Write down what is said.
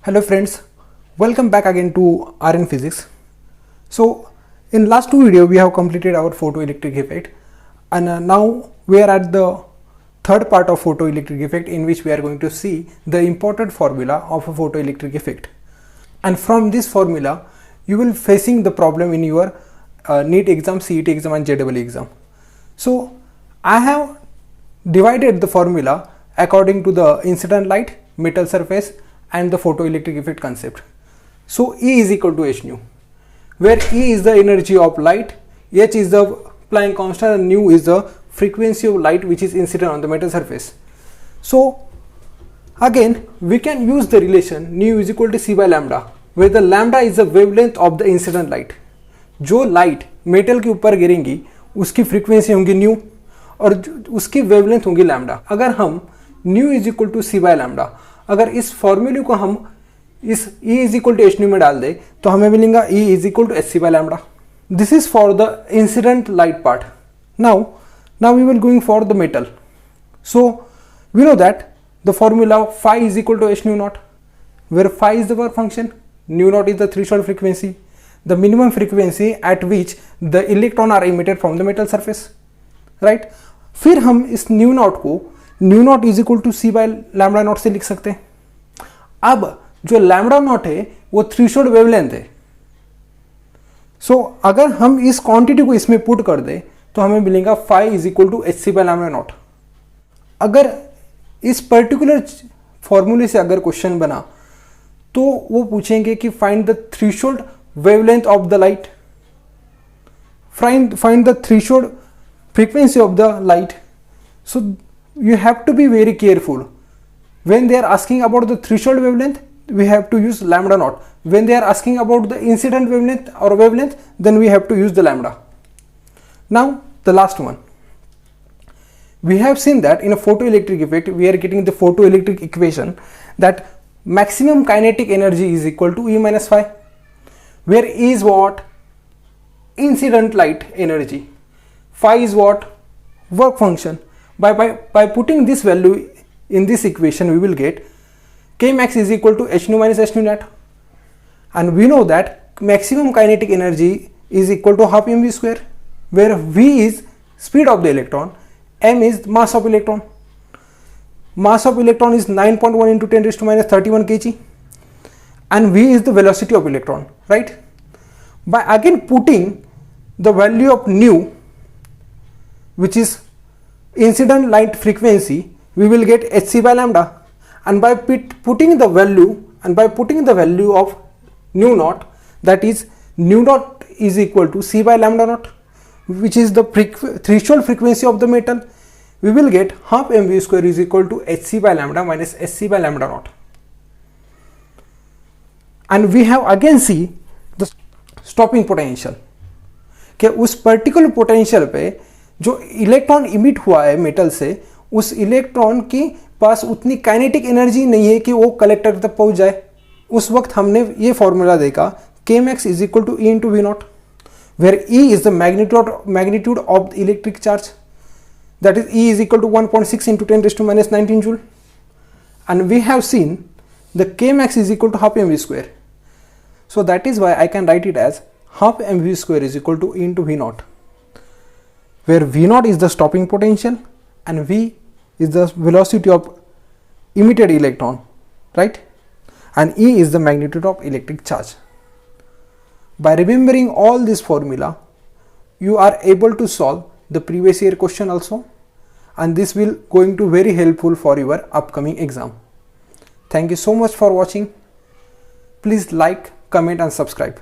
Hello friends, welcome back again to RN Physics. So in last two video we have completed our photoelectric effect, and now we are at the third part of photoelectric effect, in which we are going to see the important formula of a photoelectric effect. And from this formula you will facing the problem in your NEET exam, CET exam and JEE exam. So I have divided the formula according to the incident light, metal surface and the photoelectric effect concept. So E is equal to h nu, where E is the energy of light, h is the Planck constant and nu is the frequency of light which is incident on the metal surface. So again we can use the relation nu is equal to c by lambda, where the lambda is the wavelength of the incident light. जो light metal के ऊपर गिरेंगी उसकी frequency होंगी new और उसकी wavelength होंगी lambda. अगर हम nu is equal to c by lambda, अगर इस फॉर्मूले को हम इस E is equal to h nu में डाल दे तो हमें मिलेगा E is equal to h c by lambda. This is for the incident light part. Now we will going for the metal. So we know that the formula phi is equal to h nu naught, where phi is the work function, nu naught is the threshold frequency, the minimum frequency at which the electron are emitted from the metal surface, right? फिर हम इस nu naught को nu naught is equal to c by lambda naught से लिख सकते हैं. अब जो lambda naught है वो threshold wavelength है. So अगर हम इस क्वांटिटी को इसमें पुट कर दे तो हमें मिलेगा phi is equal to hc by lambda naught. अगर इस पर्टिकुलर फॉर्मूले से अगर क्वेश्चन बना तो वो पूछेंगे कि find the threshold wavelength of the light, find the threshold frequency of the light. So you have to be very careful when they are asking about the threshold wavelength. We have to use lambda naught. When they are asking about the incident wavelength or wavelength, then we have to use the lambda. Now the last one, we have seen that in a photoelectric effect we are getting the photoelectric equation that maximum kinetic energy is equal to E minus phi, where E is what? Incident light energy. Phi is what? Work function. By putting this value in this equation, we will get K max is equal to h nu minus h nu net. And we know that maximum kinetic energy is equal to half mv square, where v is speed of the electron, m is mass of electron. Mass of electron is 9.1 into 10 raised to minus 31 kg. And v is the velocity of electron, right? By again putting the value of nu, which is incident light frequency, we will get hc by lambda. And by putting the value of nu naught, that is nu naught is equal to c by lambda naught, which is the threshold frequency of the metal, we will get half mv square is equal to hc by lambda minus hc by lambda naught. And we have again see the stopping potential, कि उस particular potential पे जो electron emit हुआ है metal से, उस electron के पास उतनी काइनेटिक एनर्जी नहीं है कि वो कलेक्टर तक पहुंच जाए. उस वक्त हमने ये फॉर्मूला देखा K max is equal to E into V naught, where E is the magnitude of the electric charge, that is E is equal to 1.6 into 10 raised to minus 19 joule. And we have seen the K max is equal to half mv square. So that is why I can write it as half mv square is equal to E into V naught, where V naught is the stopping potential and V is the velocity of emitted electron, right? And E is the magnitude of electric charge. By remembering all this formula, you are able to solve the previous year question also, and this will going to very helpful for your upcoming exam. Thank you so much for watching. Please like, comment and subscribe.